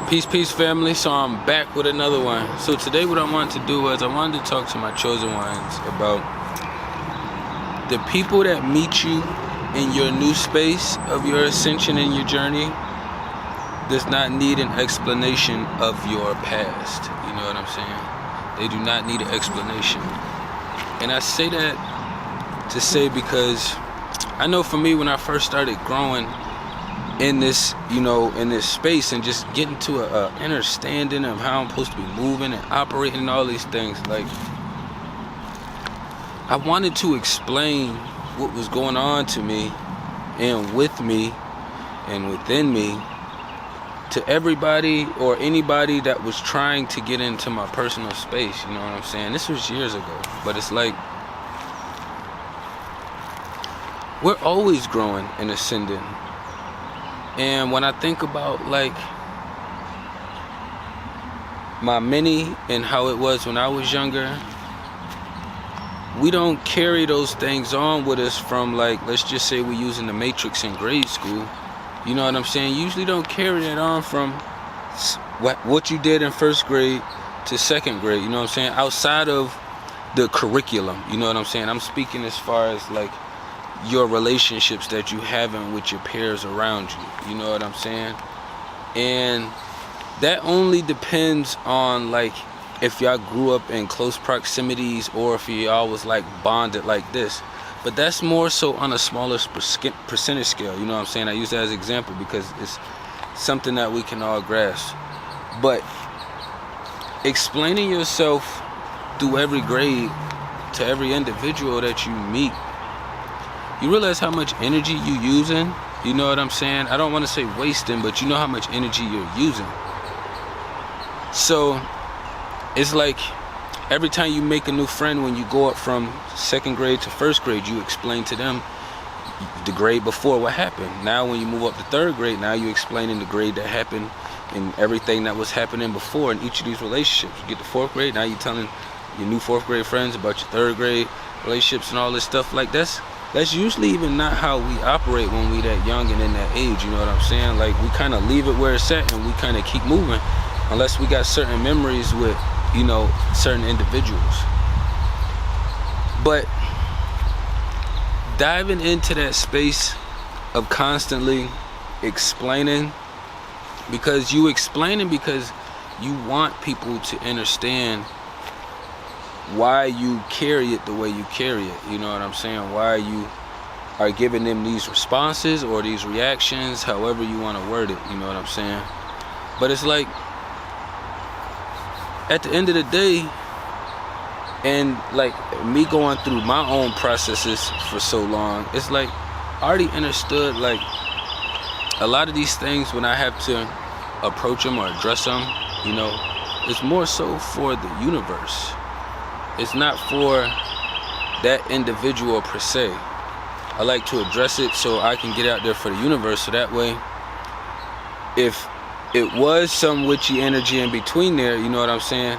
Peace, family. So I'm back with another one. So today what I wanted to do was I wanted to talk to my chosen ones about the people that meet you in your new space of your ascension and your journey does not need an explanation of your past. You know what I'm saying? They do not need an explanation. And I say that to say because I know for me when I first started growing in this, in this space and just getting to a understanding of how I'm supposed to be moving and operating and all these things, like I wanted to explain what was going on to me and with me and within me to everybody or anybody that was trying to get into my personal space. You know what I'm saying? This was years ago, but it's like we're always growing and ascending. And when I think about like my mini and how it was when I was younger, we don't carry those things on with us from, like, let's just say we're using the matrix in grade school. You know what I'm saying? You usually don't carry that on from what you did in first grade to second grade. You know what I'm saying? Outside of the curriculum. You know what I'm saying? I'm speaking as far as like your relationships that you having with your peers around you. You know what I'm saying? And that only depends on like if y'all grew up in close proximities or if y'all was like bonded like this. But that's more so on a smaller percentage scale. You know what I'm saying? I use that as an example because it's something that we can all grasp. But explaining yourself through every grade to every individual that you meet, you realize how much energy you using. You know what I'm saying? I don't want to say wasting, but you know how much energy you're using. So it's like every time you make a new friend, when you go up from second grade to first grade, you explain to them the grade before what happened. Now when you move up to third grade, now you're explaining the grade that happened and everything that was happening before in each of these relationships. You get to fourth grade, now you're telling your new fourth grade friends about your third grade relationships and all this stuff. Like that's usually even not how we operate when we that young and in that age. You know what I'm saying? Like we kind of leave it where it's at and we kind of keep moving unless we got certain memories with certain individuals. But diving into that space of constantly explaining, because you want people to understand why you carry it the way you carry it. You know what I'm saying? Why you are giving them these responses or these reactions, however you want to word it. You know what I'm saying? But it's like at the end of the day, and like me going through my own processes for so long, it's like I already understood like a lot of these things when I have to approach them or address them, it's more so for the universe. It's not for that individual per se. I like to address it so I can get out there for the universe, so that way if it was some witchy energy in between there, you know what I'm saying,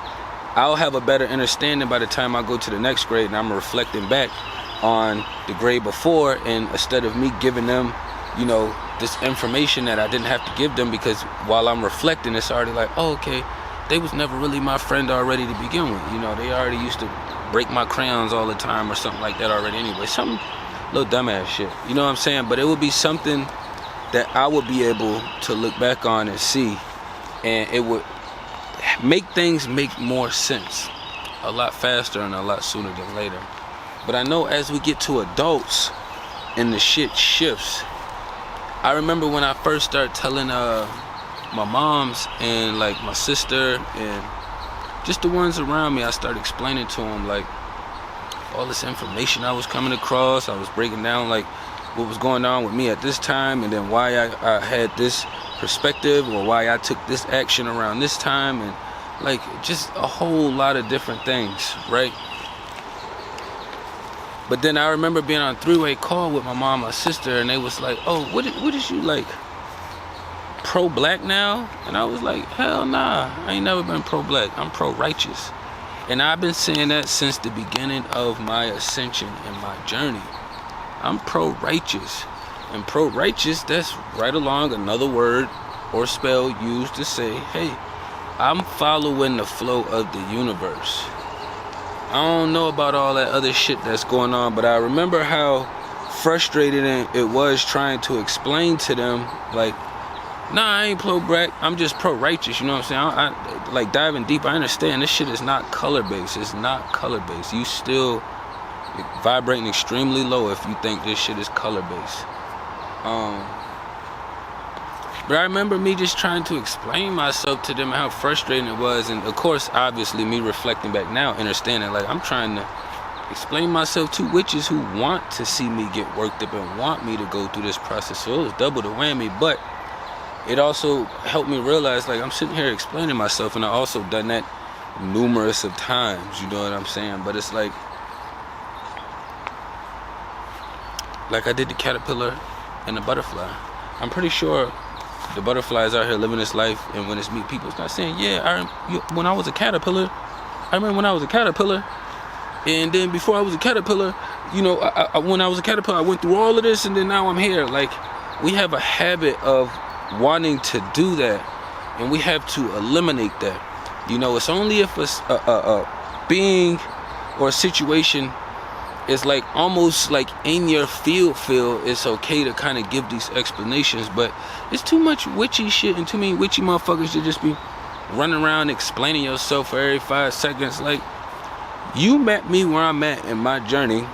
I'll have a better understanding by the time I go to the next grade and I'm reflecting back on the grade before, and instead of me giving them, this information that I didn't have to give them, because while I'm reflecting, it's already like, oh, okay, they was never really my friend already to begin with. They already used to break my crayons all the time or something like that already anyway. Some little dumbass shit, you know what I'm saying? But it would be something that I would be able to look back on and see, and it would make things make more sense a lot faster and a lot sooner than later. But I know as we get to adults and the shit shifts, I remember when I first started telling my moms and like my sister and just the ones around me, I started explaining to them like all this information I was coming across. I was breaking down like what was going on with me at this time, and then why I had this perspective or why I took this action around this time, and like just a whole lot of different things, right? But then I remember being on a three-way call with my mom, my sister, and they was like, oh, what is you like, pro-black now? And I was like, hell nah, I ain't never been pro-black. I'm pro-righteous. And I've been saying that since the beginning of my ascension and my journey. I'm pro-righteous. And pro-righteous, that's right along another word or spell used to say, hey, I'm following the flow of the universe. I don't know about all that other shit that's going on, but I remember how frustrated it was trying to explain to them, like, nah, I ain't pro-black, I'm just pro-righteous, you know what I'm saying? I like diving deep, I understand this shit is not color-based. It's not color-based. You still vibrating extremely low if you think this shit is color-based. But I remember me just trying to explain myself to them, how frustrating it was. And of course, obviously, me reflecting back now, understanding, like, I'm trying to explain myself to witches who want to see me get worked up and want me to go through this process. So it was double the whammy, but it also helped me realize, like, I'm sitting here explaining myself, and I also done that numerous of times, you know what I'm saying? But it's like I did the caterpillar and the butterfly. I'm pretty sure the butterfly is out here living this life, and when it's meet people, it's not saying, yeah, when I was a caterpillar, I remember when I was a caterpillar, and then before I was a caterpillar, you know, when I was a caterpillar, I went through all of this, and then now I'm here. Like, we have a habit of wanting to do that, and we have to eliminate that. You know, it's only if a being or a situation is like almost like in your field, it's okay to kind of give these explanations. But it's too much witchy shit and too many witchy motherfuckers to just be running around explaining yourself for every 5 seconds. Like, you met me where I'm at in my journey,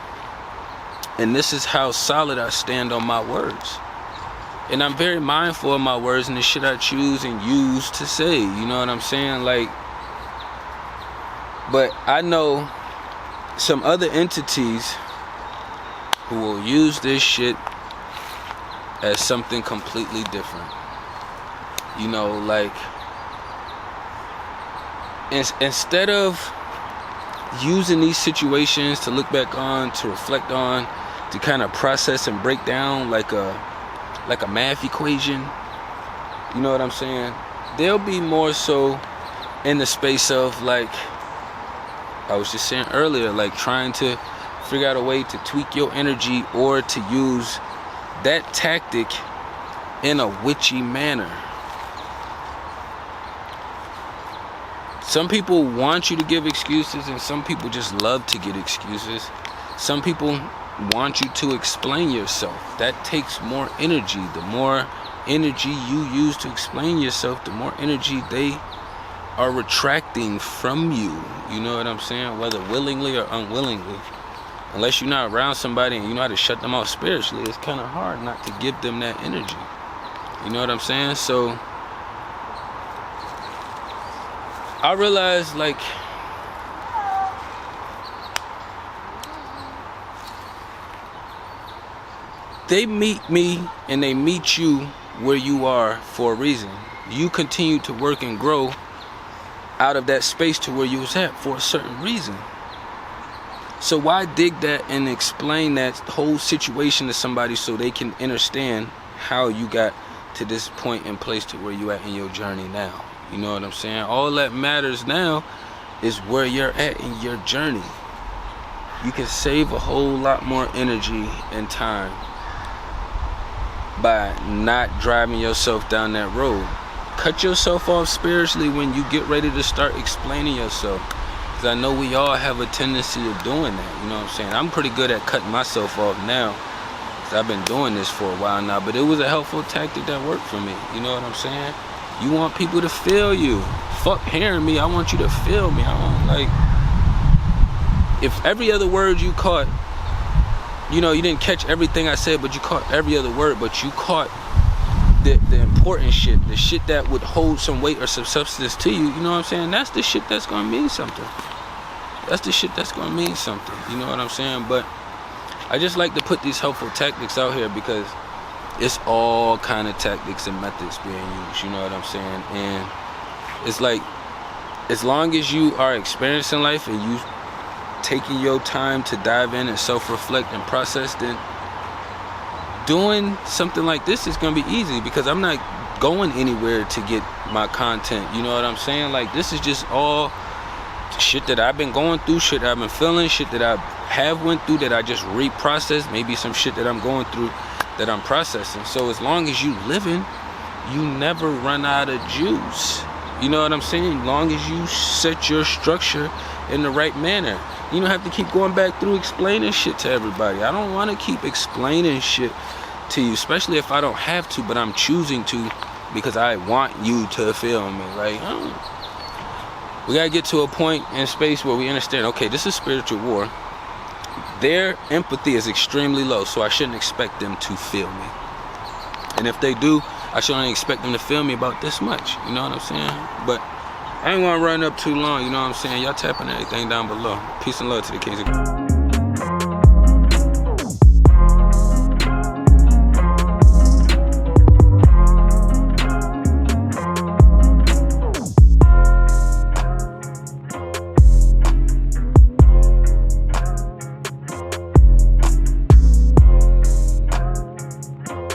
and this is how solid I stand on my words. And I'm very mindful of my words and the shit I choose and use to say, you know what I'm saying? Like, but I know some other entities who will use this shit as something completely different. You know, like, instead of using these situations to look back on, to reflect on, to kind of process and break down like a math equation, you know what I'm saying? They'll be more so in the space of, like I was just saying earlier, like trying to figure out a way to tweak your energy or to use that tactic in a witchy manner. Some people want you to give excuses, and some people just love to get excuses. Some people want you to explain yourself. That takes more energy. The more energy you use to explain yourself, the more energy they are retracting from you. You know what I'm saying? Whether willingly or unwillingly. Unless you're not around somebody and you know how to shut them off spiritually, it's kind of hard not to give them that energy. You know what I'm saying? So I realized, like, they meet me and they meet you where you are for a reason. You continue to work and grow out of that space to where you was at for a certain reason. So why dig that and explain that whole situation to somebody so they can understand how you got to this point in place to where you at in your journey now? You know what I'm saying? All that matters now is where you're at in your journey. You can save a whole lot more energy and time by not driving yourself down that road. Cut yourself off spiritually when you get ready to start explaining yourself. Because I know we all have a tendency of doing that. You know what I'm saying? I'm pretty good at cutting myself off now, because I've been doing this for a while now. But it was a helpful tactic that worked for me. You know what I'm saying? You want people to feel you. Fuck hearing me. I want you to feel me. I want, like, if every other word you caught, you know, you didn't catch everything I said, but you caught every other word, but you caught the important shit, the shit that would hold some weight or some substance to you, you know what I'm saying? That's the shit that's gonna mean something. That's the shit that's gonna mean something, you know what I'm saying? But I just like to put these helpful tactics out here because it's all kind of tactics and methods being used, you know what I'm saying? And it's like, as long as you are experiencing life and you taking your time to dive in and self-reflect and process, then doing something like this is gonna be easy, because I'm not going anywhere to get my content, you know what I'm saying? Like, this is just all shit that I've been going through, shit I've been feeling, shit that I have went through that I just reprocessed, maybe some shit that I'm going through that I'm processing. So as long as you living, you never run out of juice. You know what I'm saying? Long as you set your structure in the right manner. You don't have to keep going back through explaining shit to everybody. I don't want to keep explaining shit to you, especially if I don't have to, but I'm choosing to because I want you to feel me. Like, we gotta get to a point in space where we understand, okay, this is spiritual war. Their empathy is extremely low, so I shouldn't expect them to feel me. And if they do, I should only expect them to feel me about this much. You know what I'm saying? But I ain't gonna run up too long, you know what I'm saying? Y'all tapping everything down below. Peace and love to the kings of